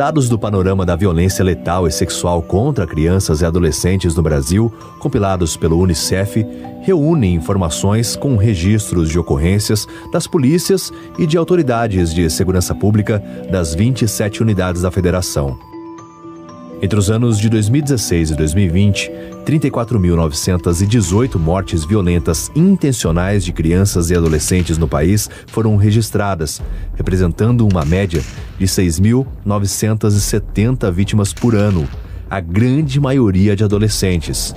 Dados do panorama da violência letal e sexual contra crianças e adolescentes no Brasil, compilados pelo Unicef, reúnem informações com registros de ocorrências das polícias e de autoridades de segurança pública das 27 unidades da federação. Entre os anos de 2016 e 2020, 34.918 mortes violentas intencionais de crianças e adolescentes no país foram registradas, representando uma média de 6.970 vítimas por ano, a grande maioria de adolescentes.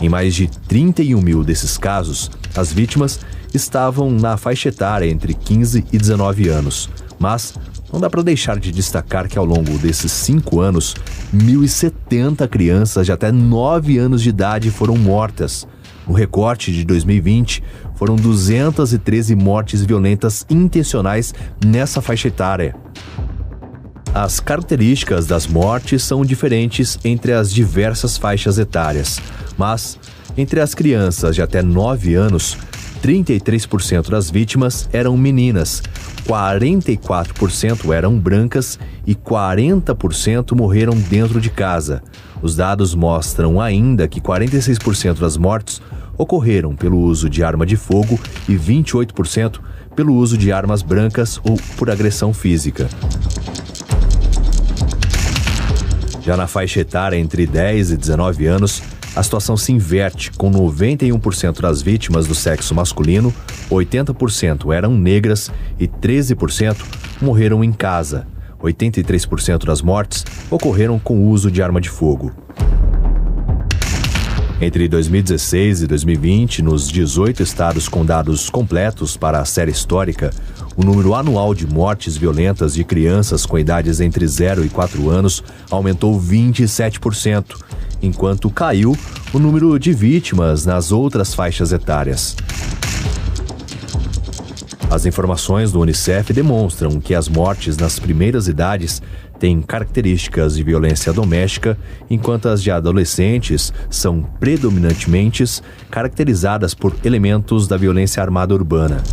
Em mais de 31 mil desses casos, as vítimas estavam na faixa etária entre 15 e 19 anos, mas não dá para deixar de destacar que ao longo desses 5 anos, 1.070 crianças de até 9 anos de idade foram mortas. No recorte de 2020, foram 213 mortes violentas intencionais nessa faixa etária. As características das mortes são diferentes entre as diversas faixas etárias, mas entre as crianças de até 9 anos, 33% das vítimas eram meninas, 44% eram brancas e 40% morreram dentro de casa. Os dados mostram ainda que 46% das mortes ocorreram pelo uso de arma de fogo e 28% pelo uso de armas brancas ou por agressão física. Já na faixa etária entre 10 e 19 anos, a situação se inverte, com 91% das vítimas do sexo masculino, 80% eram negras e 13% morreram em casa. 83% das mortes ocorreram com o uso de arma de fogo. Entre 2016 e 2020, nos 18 estados com dados completos para a série histórica, o número anual de mortes violentas de crianças com idades entre 0 e 4 anos aumentou 27%, enquanto caiu o número de vítimas nas outras faixas etárias. As informações do Unicef demonstram que as mortes nas primeiras idades têm características de violência doméstica, enquanto as de adolescentes são predominantemente caracterizadas por elementos da violência armada urbana.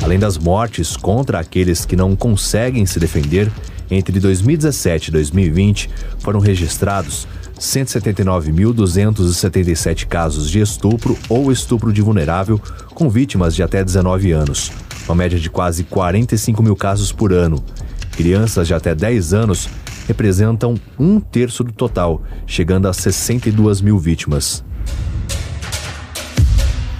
Além das mortes contra aqueles que não conseguem se defender, entre 2017 e 2020 foram registrados 179.277 casos de estupro ou estupro de vulnerável com vítimas de até 19 anos, uma média de quase 45 mil casos por ano. Crianças de até 10 anos representam 1/3 do total, chegando a 62 mil vítimas.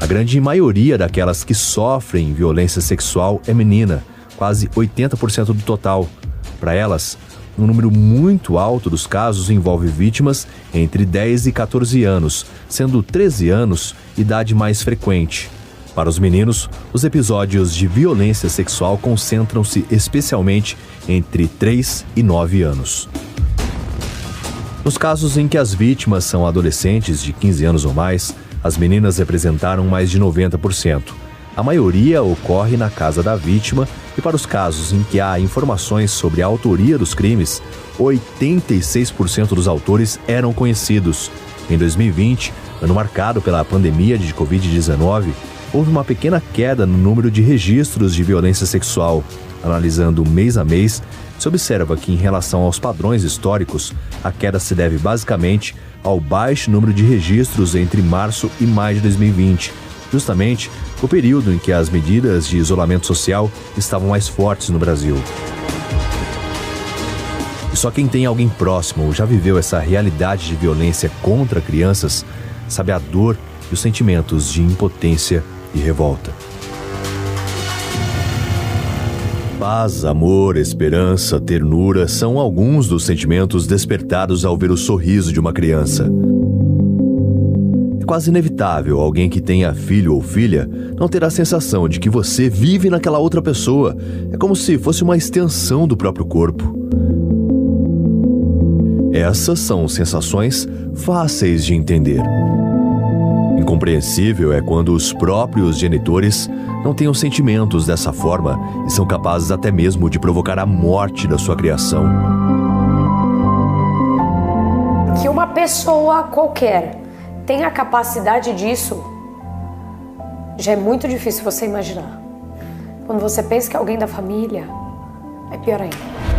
A grande maioria daquelas que sofrem violência sexual é menina, quase 80% do total. Para elas, um número muito alto dos casos envolve vítimas entre 10 e 14 anos, sendo 13 anos idade mais frequente. Para os meninos, os episódios de violência sexual concentram-se especialmente entre 3 e 9 anos. Nos casos em que as vítimas são adolescentes de 15 anos ou mais, as meninas representaram mais de 90%. A maioria ocorre na casa da vítima e para os casos em que há informações sobre a autoria dos crimes, 86% dos autores eram conhecidos. Em 2020, ano marcado pela pandemia de Covid-19, houve uma pequena queda no número de registros de violência sexual. Analisando mês a mês, se observa que em relação aos padrões históricos, a queda se deve basicamente ao baixo número de registros entre março e maio de 2020, justamente o período em que as medidas de isolamento social estavam mais fortes no Brasil. E só quem tem alguém próximo ou já viveu essa realidade de violência contra crianças sabe a dor e os sentimentos de impotência e revolta. Paz, amor, esperança, ternura são alguns dos sentimentos despertados ao ver o sorriso de uma criança. É quase inevitável alguém que tenha filho ou filha não ter a sensação de que você vive naquela outra pessoa. É como se fosse uma extensão do próprio corpo. Essas são sensações fáceis de entender. Incompreensível é quando os próprios genitores não têm os sentimentos dessa forma e são capazes até mesmo de provocar a morte da sua criação. Que uma pessoa qualquer tenha a capacidade disso, já é muito difícil você imaginar. Quando você pensa que é alguém da família, é pior ainda.